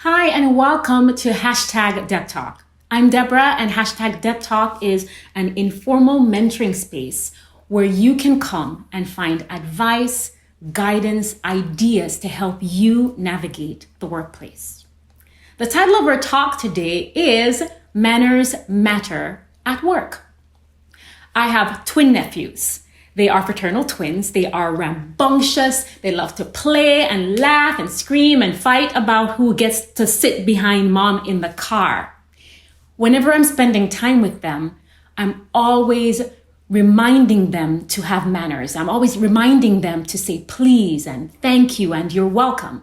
Hi, and welcome to #DebTalk. I'm Deborah, and #DebTalk is an informal mentoring space where you can come and find advice, guidance, ideas to help you navigate the workplace. The title of our talk today is Manners Matter at Work. I have twin nephews. They are fraternal twins. They are rambunctious. They love to play and laugh and scream and fight about who gets to sit behind mom in the car. Whenever I'm spending time with them, I'm always reminding them to have manners. I'm always reminding them to say please and thank you and you're welcome.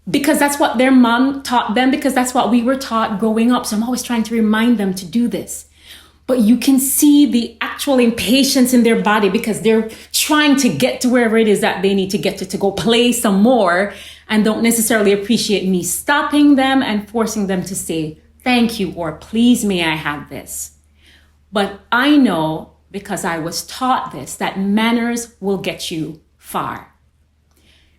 Because that's what their mom taught them, because that's what we were taught growing up. So I'm always trying to remind them to do this. But you can see the actual impatience in their body because they're trying to get to wherever it is that they need to get to go play some more, and don't necessarily appreciate me stopping them and forcing them to say thank you or please may I have this. But I know, because I was taught this, that manners will get you far.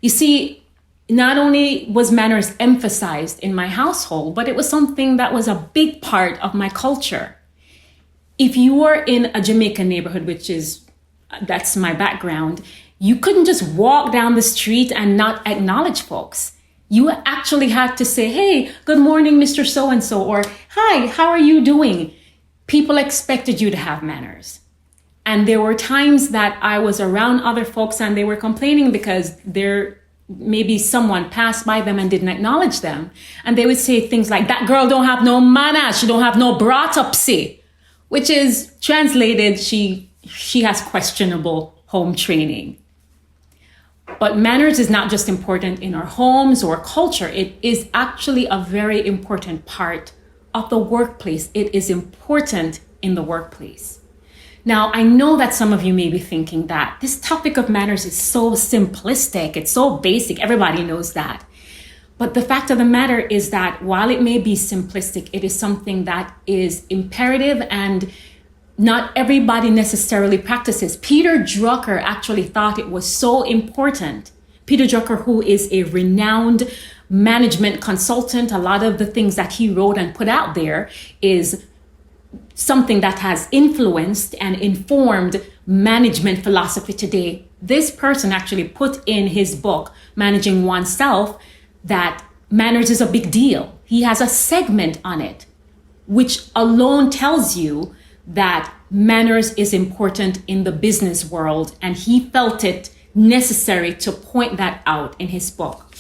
You see, not only was manners emphasized in my household, but it was something that was a big part of my culture. If you were in a Jamaican neighborhood, that's my background, you couldn't just walk down the street and not acknowledge folks. You actually had to say, hey, good morning, Mr. So-and-so, or hi, how are you doing? People expected you to have manners. And there were times that I was around other folks and they were complaining because maybe someone passed by them and didn't acknowledge them. And they would say things like, that girl don't have no manners, she don't have no brought-up-see. Which is translated, she has questionable home training. But manners is not just important in our homes or culture. It is actually a very important part of the workplace. It is important in the workplace. Now, I know that some of you may be thinking that this topic of manners is so simplistic. It's so basic. Everybody knows that. But the fact of the matter is that while it may be simplistic, it is something that is imperative and not everybody necessarily practices. Peter Drucker actually thought it was so important. Peter Drucker, who is a renowned management consultant, a lot of the things that he wrote and put out there is something that has influenced and informed management philosophy today. This person actually put in his book, Managing Oneself, that manners is a big deal. He has a segment on it, which alone tells you that manners is important in the business world. And he felt it necessary to point that out in his book.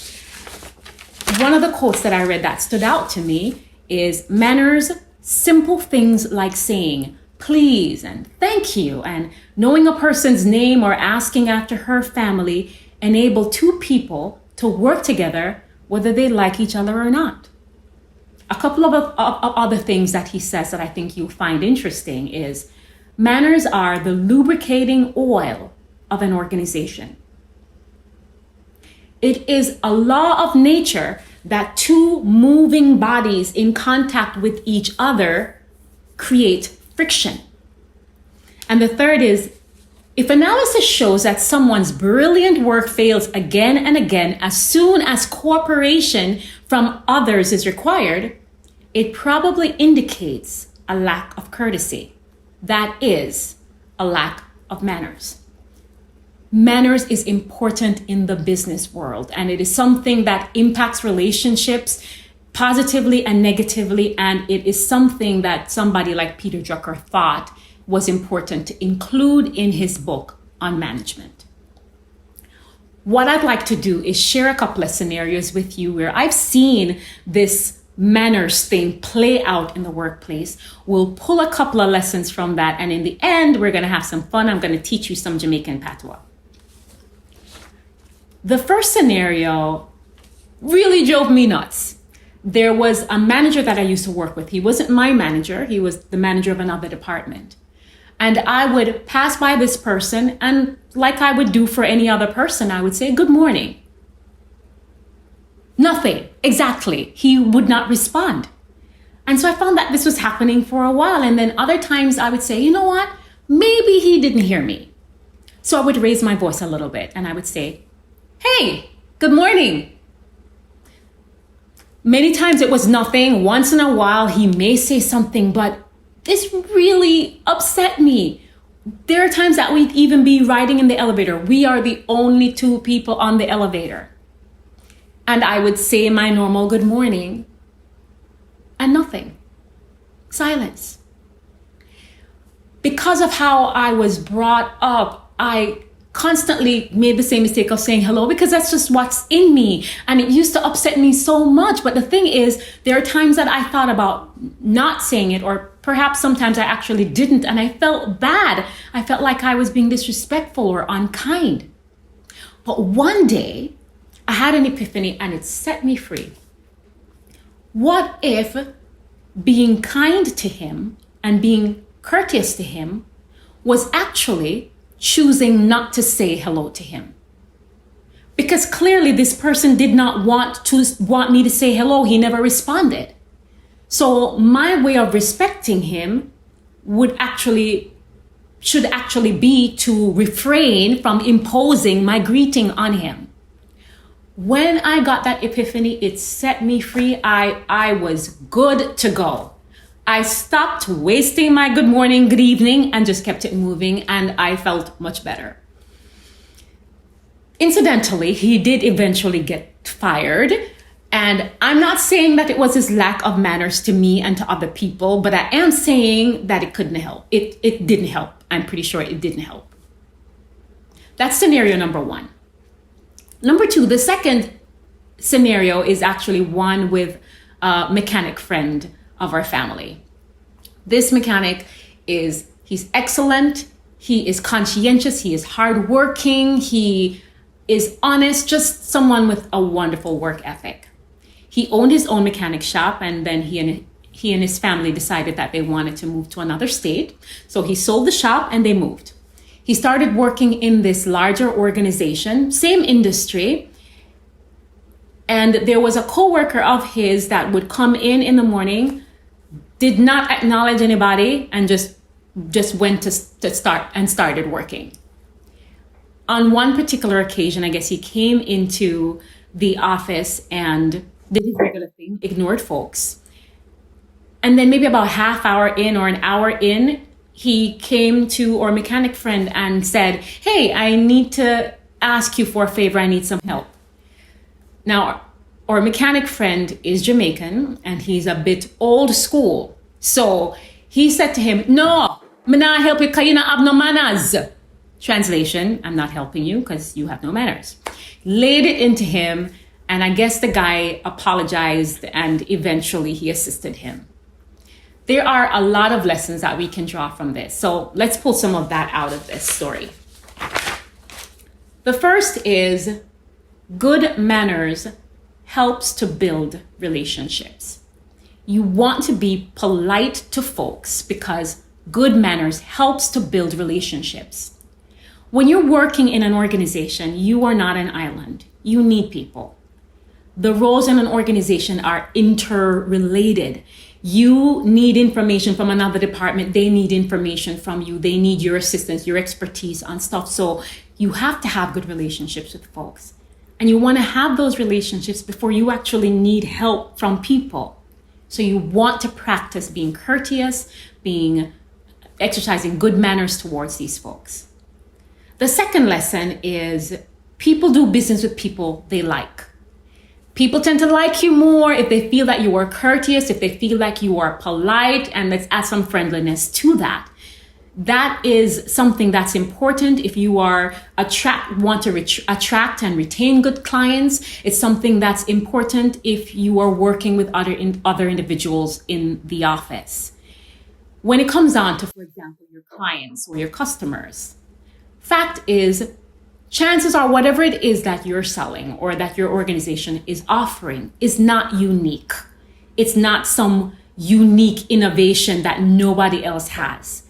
One of the quotes that I read that stood out to me is manners, simple things like saying please and thank you and knowing a person's name or asking after her family enable two people to work together whether they like each other or not. A couple of other things that he says that I think you'll find interesting is manners are the lubricating oil of an organization. It is a law of nature that two moving bodies in contact with each other create friction. And the third is, if analysis shows that someone's brilliant work fails again and again as soon as cooperation from others is required, it probably indicates a lack of courtesy. That is a lack of manners. Manners is important in the business world, and it is something that impacts relationships positively and negatively, and it is something that somebody like Peter Drucker thought was important to include in his book on management. What I'd like to do is share a couple of scenarios with you where I've seen this manners thing play out in the workplace. We'll pull a couple of lessons from that, and in the end, we're gonna have some fun. I'm gonna teach you some Jamaican patois. The first scenario really drove me nuts. There was a manager that I used to work with. He wasn't my manager, he was the manager of another department. And I would pass by this person, and like I would do for any other person, I would say, good morning. Nothing, exactly. He would not respond. And so I found that this was happening for a while. And then other times I would say, you know what? Maybe he didn't hear me. So I would raise my voice a little bit and I would say, hey, good morning. Many times it was nothing. Once in a while, he may say something, but this really upset me. There are times that we'd even be riding in the elevator. We are the only two people on the elevator. And I would say my normal good morning and nothing. Silence. Because of how I was brought up, I constantly made the same mistake of saying hello because that's just what's in me. And it used to upset me so much. But the thing is, there are times that I thought about not saying it, or perhaps sometimes I actually didn't. And I felt bad. I felt like I was being disrespectful or unkind. But one day I had an epiphany and it set me free. What if being kind to him and being courteous to him was actually choosing not to say hello to him? Because clearly this person did not want me to say hello. He never responded. So my way of respecting him should actually be to refrain from imposing my greeting on him. When I got that epiphany, it set me free. I was good to go. I stopped wasting my good morning, good evening, and just kept it moving, and I felt much better. Incidentally, he did eventually get fired, and I'm not saying that it was his lack of manners to me and to other people, but I am saying that it couldn't help. It didn't help. I'm pretty sure it didn't help. That's scenario number one. Number two, the second scenario is actually one with a mechanic friend of our family. This mechanic he's excellent. He is conscientious. He is hardworking. He is honest, just someone with a wonderful work ethic. He owned his own mechanic shop, and then he and his family decided that they wanted to move to another state. So he sold the shop and they moved. He started working in this larger organization, same industry. And there was a coworker of his that would come in the morning, did not acknowledge anybody, and just went to start and started working. On one particular occasion, I guess he came into the office and did his regular thing, ignored folks. And then maybe about half hour in or an hour in, he came to our mechanic friend and said, "Hey, I need to ask you for a favor. I need some help." Now, our mechanic friend is Jamaican and he's a bit old school. So he said to him, "No, I'm not help you because you don't have no manners." Translation, I'm not helping you because you have no manners. Laid it into him, and I guess the guy apologized and eventually he assisted him. There are a lot of lessons that we can draw from this. So let's pull some of that out of this story. The first is good manners helps to build relationships. You want to be polite to folks because good manners helps to build relationships. When you're working in an organization, you are not an island. You need people. The roles in an organization are interrelated. You need information from another department. They need information from you. They need your assistance, your expertise on stuff. So you have to have good relationships with folks. And you want to have those relationships before you actually need help from people. So you want to practice being courteous, exercising good manners towards these folks. The second lesson is people do business with people they like. People tend to like you more if they feel that you are courteous, if they feel like you are polite, and let's add some friendliness to that. That is something that's important if you want to attract and retain good clients. It's something that's important if you are working with other individuals in the office. When it comes on to, for example, your clients or your customers, fact is, chances are whatever it is that you're selling or that your organization is offering is not unique. It's not some unique innovation that nobody else has.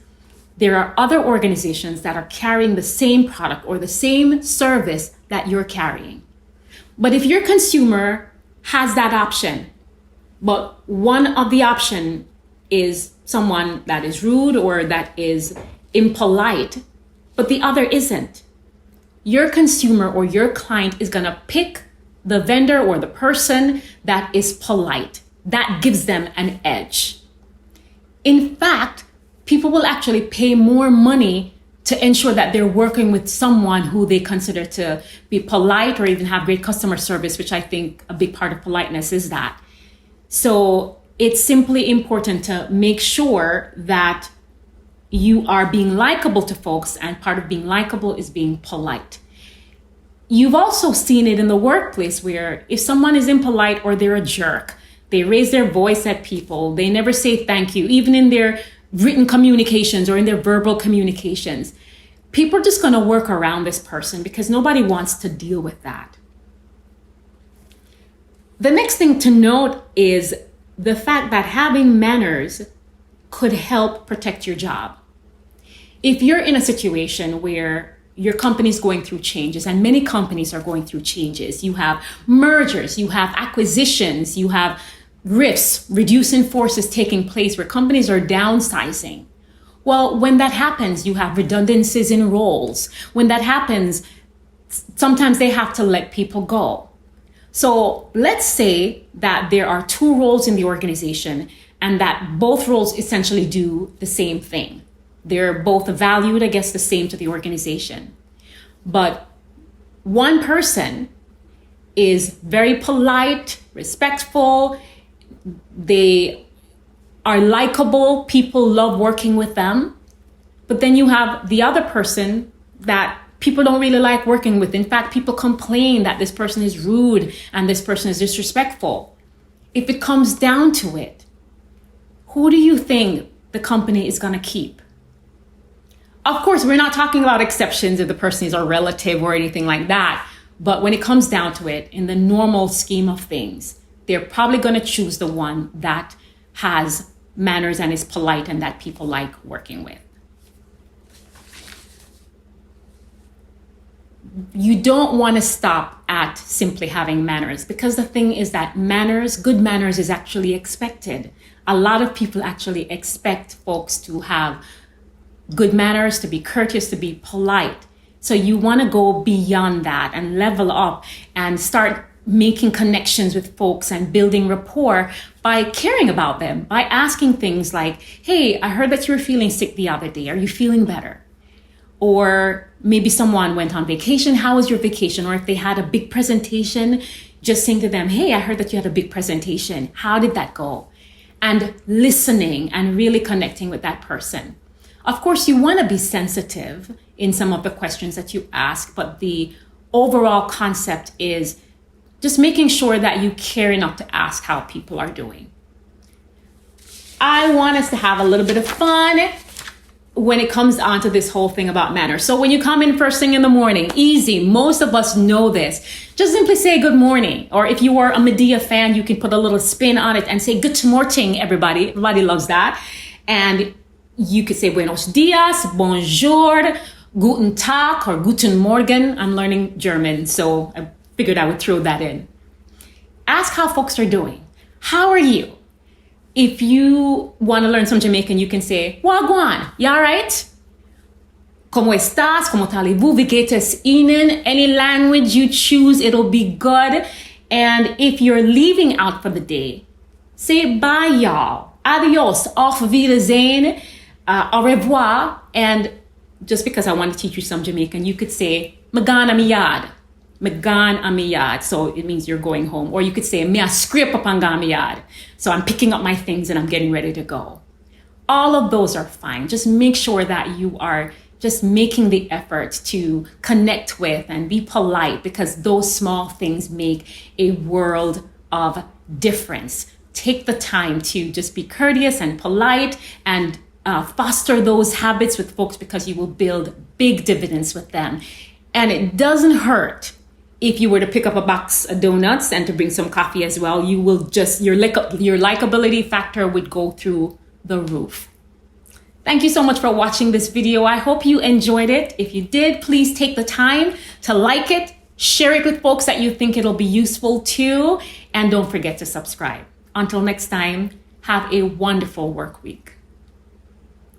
There are other organizations that are carrying the same product or the same service that you're carrying. But if your consumer has that option, but one of the option is someone that is rude or that is impolite, but the other isn't, your consumer or your client is going to pick the vendor or the person that is polite. That gives them an edge. In fact, people will actually pay more money to ensure that they're working with someone who they consider to be polite or even have great customer service, which I think a big part of politeness is that. So it's simply important to make sure that you are being likable to folks, and part of being likable is being polite. You've also seen it in the workplace where if someone is impolite or they're a jerk, they raise their voice at people, they never say thank you, even in their written communications or in their verbal communications. People are just going to work around this person because nobody wants to deal with that. The next thing to note is the fact that having manners could help protect your job. If you're in a situation where your company is going through changes, and many companies are going through changes, you have mergers, you have acquisitions, you have rifts, reducing forces taking place where companies are downsizing. Well, when that happens, you have redundancies in roles. When that happens, sometimes they have to let people go. So let's say that there are two roles in the organization and that both roles essentially do the same thing. They're both valued, I guess, the same to the organization. But one person is very polite, respectful, they are likable, people love working with them. But then you have the other person that people don't really like working with. In fact, people complain that this person is rude and this person is disrespectful. If it comes down to it, who do you think the company is going to keep? Of course, we're not talking about exceptions if the person is a relative or anything like that. But when it comes down to it, in the normal scheme of things, they're probably going to choose the one that has manners and is polite and that people like working with. You don't want to stop at simply having manners, because the thing is that good manners is actually expected. A lot of people actually expect folks to have good manners, to be courteous, to be polite. So you want to go beyond that and level up and start making connections with folks and building rapport by caring about them, by asking things like, hey, I heard that you were feeling sick the other day. Are you feeling better? Or maybe someone went on vacation. How was your vacation? Or if they had a big presentation, just saying to them, hey, I heard that you had a big presentation. How did that go? And listening and really connecting with that person. Of course, you want to be sensitive in some of the questions that you ask, but the overall concept is just making sure that you care enough to ask how people are doing. I want us to have a little bit of fun when it comes on to this whole thing about manners. So when you come in first thing in the morning, easy, most of us know this. Just simply say good morning. Or if you are a Medea fan, you can put a little spin on it and say good morning, everybody. Everybody loves that. And you could say buenos dias, bonjour, guten Tag, or guten Morgen. I'm learning German, so I figured I would throw that in. Ask how folks are doing. How are you? If you want to learn some Jamaican, you can say, Wagwan, you all right? ¿Cómo estás? ¿Cómo allez-vous? Wie geht es Ihnen? Any language you choose, it'll be good. And if you're leaving out for the day, say bye, y'all. Adios, auf Wiedersehen, au revoir. And just because I want to teach you some Jamaican, you could say, Magan amiyad. Magan amiyad. So it means you're going home. Or you could say, Mea script upon gamiyad. So I'm picking up my things and I'm getting ready to go. All of those are fine. Just make sure that you are just making the effort to connect with and be polite, because those small things make a world of difference. Take the time to just be courteous and polite and foster those habits with folks, because you will build big dividends with them. And it doesn't hurt if you were to pick up a box of donuts and to bring some coffee as well. You will just, your likability factor would go through the roof. Thank you so much for watching this video. I hope you enjoyed it. If you did, please take the time to like it, share it with folks that you think it'll be useful to, and don't forget to subscribe. Until next time, have a wonderful work week.